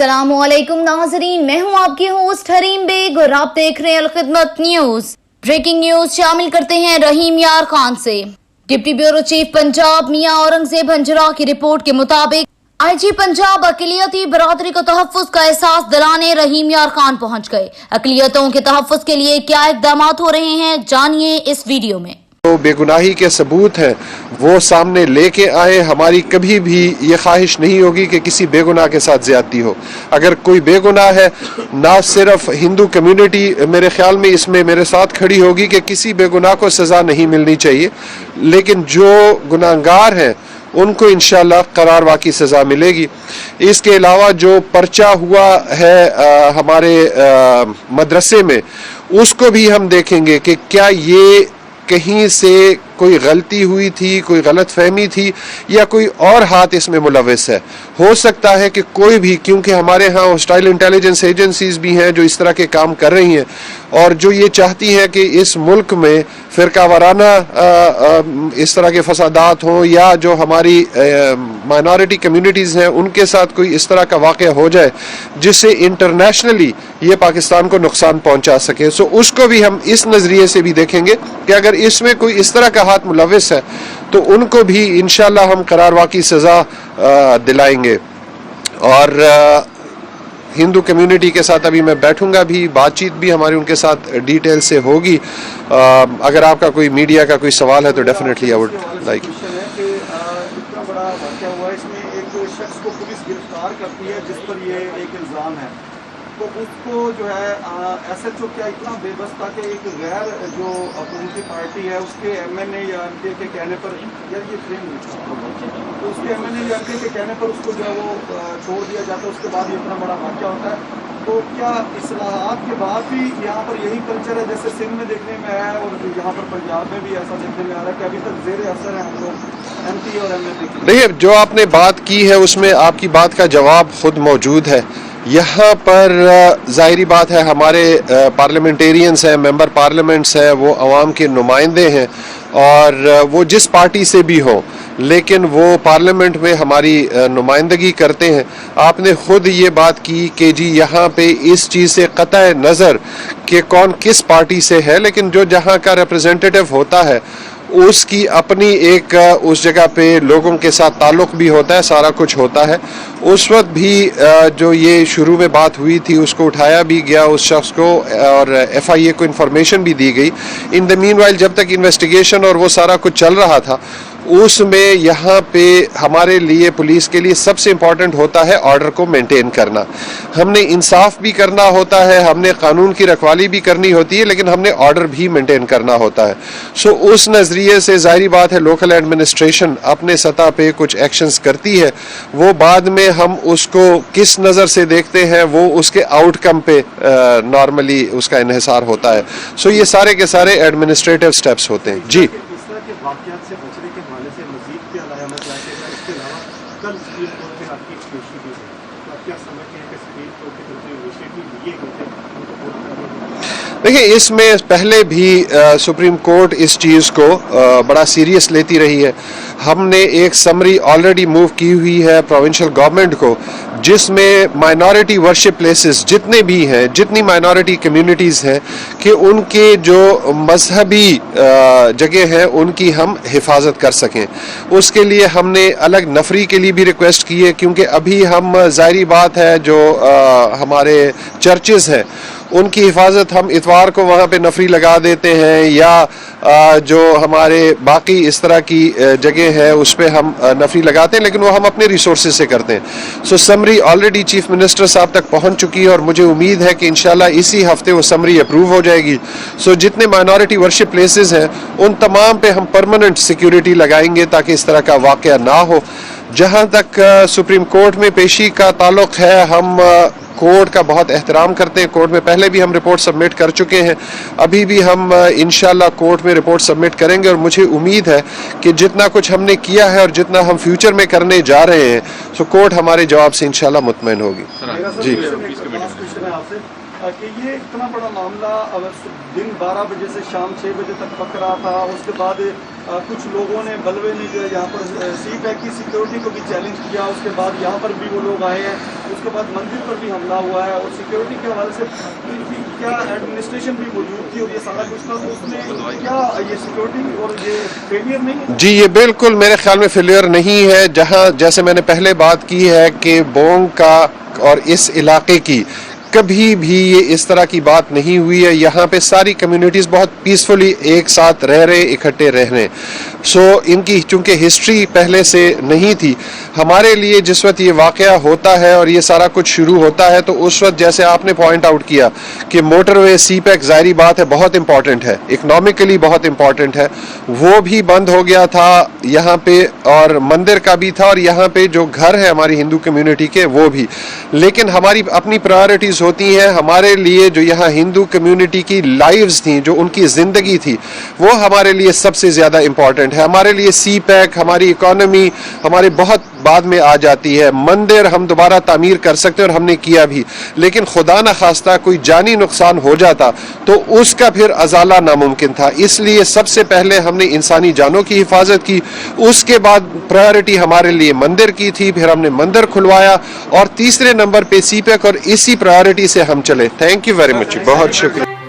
अस्सलाम वालेकुम नाजरीन, मैं हूं आपकी होस्ट हरीम बेग और आप देख रहे हैं अलखिदमत न्यूज। ब्रेकिंग न्यूज शामिल करते हैं रहीम यार खान से। डिप्टी ब्यूरो चीफ पंजाब मियां औरंगजेब हंजरा की रिपोर्ट के मुताबिक IG पंजाब अक़लियती बरादरी को तहफ़्फ़ुज़ का एहसास दिलाने रहीम यार खान पहुंच गए। अक़लियतों के तहफ़्फ़ुज़ के लिए क्या इक़दाम हो रहे हैं, जानिए इस वीडियो में। जो बेगुनाही के सबूत हैं वो सामने लेके आए। हमारी कभी भी ये ख्वाहिश नहीं होगी कि किसी बेगुनाह के साथ ज्यादती हो। अगर कोई बेगुनाह है, ना सिर्फ हिंदू कम्युनिटी मेरे ख्याल में इसमें मेरे साथ खड़ी होगी कि किसी बेगुनाह को सज़ा नहीं मिलनी चाहिए, लेकिन जो गुनाहगार हैं उनको इंशाल्लाह करार वाक़ई सज़ा मिलेगी। इसके अलावा जो पर्चा हुआ है हमारे मदरसे में, उसको भी हम देखेंगे कि क्या ये कहीं से कोई गलती हुई थी, कोई गलत फहमी थी या कोई और हाथ इसमें मुलविस है। हो सकता है कि कोई भी, क्योंकि हमारे यहाँ हॉस्टाइल इंटेलिजेंस एजेंसीज भी हैं जो इस तरह के काम कर रही हैं और जो ये चाहती हैं कि इस मुल्क में फ़िरका वाराना इस तरह के फसादात हों या जो हमारी माइनॉरिटी कम्युनिटीज़ हैं उनके साथ कोई इस तरह का वाक़या हो जाए जिससे इंटरनेशनली ये पाकिस्तान को नुकसान पहुँचा सके। सो उसको भी हम इस नज़रिए से भी देखेंगे कि अगर इसमें कोई इस तरह का हाथ मुलविस है तो उनको भी इंशाल्लाह हम करार वाक़ई सज़ा दिलाएंगे। और हिंदू कम्युनिटी के साथ अभी मैं बैठूंगा भी, बातचीत भी हमारी उनके साथ डिटेल से होगी। अगर आपका कोई मीडिया का कोई सवाल है तो डेफिनेटली आई वुड लाइक। इतना बड़ा वाक़या हुआ है, इसमें एक शख्स को पुलिस गिरफ्तार करती है जिस पर ये एक इल्ज़ाम है, तो उसको जो है SHO क्या इतना बेबस था कि एक गैर जो अपोजिशन पार्टी है उसके MNA या MPA के कहने पर, यार ये फ्रेम तो उसके MNA या MPA के कहने पर उसको जो है वो छोड़ दिया जाता है। उसके बाद ये इतना बड़ा वाक़या होता है। तो क्या इस्लाहात के बाद भी यहाँ पर यही कल्चर है जैसे सिंध में देखने में आया है और यहाँ पर पंजाब में भी ऐसा देखने में आ रहा है कि अभी तक ज़ेर असर है हम लोग MP और MNA? देखिए, जो आपने बात की है उसमें आपकी बात का जवाब खुद मौजूद है। यहाँ पर ज़ाहिरी बात है हमारे पार्लियामेंटेरियंस हैं, मेंबर पार्लियामेंट्स हैं, वो अवाम के नुमाइंदे हैं और वो जिस पार्टी से भी हों लेकिन वो पार्लियामेंट में हमारी नुमाइंदगी करते हैं। आपने ख़ुद ये बात की कि जी यहाँ पे इस चीज़ से क़तई नज़र कि कौन किस पार्टी से है, लेकिन जो जहाँ का रिप्रेजेंटेटिव होता है उसकी अपनी एक उस जगह पे लोगों के साथ ताल्लुक़ भी होता है, सारा कुछ होता है। उस वक्त भी जो ये शुरू में बात हुई थी उसको उठाया भी गया उस शख्स को और FIA को इन्फॉर्मेशन भी दी गई। इन द मीनवाइल जब तक इन्वेस्टिगेशन और वो सारा कुछ चल रहा था उसमें यहाँ पे हमारे लिए, पुलिस के लिए सबसे इम्पॉर्टेंट होता है ऑर्डर को मेंटेन करना। हमने इंसाफ भी करना होता है, हमने कानून की रखवाली भी करनी होती है, लेकिन हमने ऑर्डर भी मेंटेन करना होता है। सो उस नज़रिए से ज़ाहिरी बात है लोकल एडमिनिस्ट्रेशन अपने सतह पे कुछ एक्शंस करती है, वो बाद में हम उसको किस नज़र से देखते हैं वो उसके आउटकम पे नॉर्मली उसका इन्हिसार होता है। सो ये सारे के सारे एडमिनिस्ट्रेटिव स्टेप्स होते हैं। जी, से बचने के हवाले से मज़ीद क्या अलामत लाएगा? इसके अलावा कल सुप्रीम कोर्ट में आपकी पेशी भी है, तो आप क्या समझते हैं कि सुप्रीम कोर्ट की तरफ से विषय भी लिए गए थे उनको पूरा करने? देखिए, इसमें पहले भी सुप्रीम कोर्ट इस चीज़ को बड़ा सीरियस लेती रही है। हमने एक समरी ऑलरेडी मूव की हुई है प्रोविंशियल गवर्नमेंट को जिसमें माइनॉरिटी वर्शिप प्लेसेस जितने भी हैं, जितनी माइनॉरिटी कम्युनिटीज़ हैं कि उनके जो मजहबी जगह हैं उनकी हम हिफाजत कर सकें। उसके लिए हमने अलग नफरी के लिए भी रिक्वेस्ट की है, क्योंकि अभी हम ज़ाहिरी बात है जो हमारे चर्चेज़ हैं उनकी हिफाजत हम इतवार को वहाँ पे नफरी लगा देते हैं या जो हमारे बाकी इस तरह की जगह है उस पर हम नफरी लगाते हैं, लेकिन वो हम अपने रिसोर्सेज से करते हैं। सो समरी ऑलरेडी चीफ मिनिस्टर साहब तक पहुँच चुकी है और मुझे उम्मीद है कि इंशाल्लाह इसी हफ्ते वो समरी अप्रूव हो जाएगी। सो जितने माइनॉरिटी वर्शिप प्लेसेस हैं उन तमाम पे हम परमानेंट सिक्योरिटी लगाएंगे ताकि इस तरह का वाक़या ना हो। जहाँ तक सुप्रीम कोर्ट में पेशी का ताल्लुक़ है, हम कोर्ट का बहुत एहतराम करते हैं। कोर्ट में पहले भी हम रिपोर्ट सबमिट कर चुके हैं, अभी भी हम इंशाल्लाह कोर्ट में रिपोर्ट सबमिट करेंगे और मुझे उम्मीद है कि जितना कुछ हमने किया है और जितना हम फ्यूचर में करने जा रहे हैं तो कोर्ट हमारे जवाब से इंशाल्लाह मुतमईन होगी। जी, कि ये इतना बड़ा मामला दिन 12 बजे से शाम 6 बजे तक पक रहा था, उसके बाद कुछ लोगों ने बलवे ने जो है यहाँ पर सी पैक की सिक्योरिटी को भी चैलेंज किया, उसके बाद यहाँ पर भी वो लोग आए हैं, उसके बाद मंदिर पर भी हमला हुआ है और सिक्योरिटी के हवाले से क्या एडमिनिस्ट्रेशन भी मौजूद थी और ये सारा कुछ था, तो उसमें क्या ये सिक्योरिटी और ये फेलियर नहीं है? जी, ये बिल्कुल मेरे ख्याल में फेलियर नहीं है। जहाँ जैसे मैंने पहले बात की है कि बोंग का और इस इलाके की कभी भी ये इस तरह की बात नहीं हुई है। यहाँ पे सारी कम्युनिटीज़ बहुत पीसफुली एक साथ रह रहे, इकट्ठे रह रहे। सो इनकी चूँकि हिस्ट्री पहले से नहीं थी, हमारे लिए जिस वक्त ये वाक़या होता है और ये सारा कुछ शुरू होता है तो उस वक्त जैसे आपने पॉइंट आउट किया कि मोटरवे सी पैक ज़ाहिरी बात है बहुत इंपॉर्टेंट है, इकनॉमिकली बहुत इंपॉर्टेंट है, वो भी बंद हो गया था यहाँ पे, और मंदिर का भी था, और यहाँ पे जो घर है हमारी हिंदू कम्युनिटी के वो भी। लेकिन हमारी अपनी प्रायोरिटीज़ होती हैं। हमारे लिए जो यहाँ हिंदू कम्युनिटी की लाइव्स थी, जो उनकी ज़िंदगी थी, वो हमारे लिए सबसे ज़्यादा इम्पॉर्टेंट है। हमारे लिए सी पैक, हमारी इकॉनमी हमारे बहुत बाद में आ जाती है। मंदिर हम दोबारा तामीर कर सकते हैं और हमने किया भी, लेकिन खुदा न खास्ता कोई जानी नुकसान हो जाता तो उसका फिर अजाला नामुमकिन था। इसलिए सबसे पहले हमने इंसानी जानों की हिफाजत की, उसके बाद प्रायोरिटी हमारे लिए मंदिर की थी, फिर हमने मंदिर खुलवाया, और तीसरे नंबर पे सी पैक, और इसी प्रायोरिटी से हम चले। थैंक यू वेरी मच, बहुत शुक्रिया।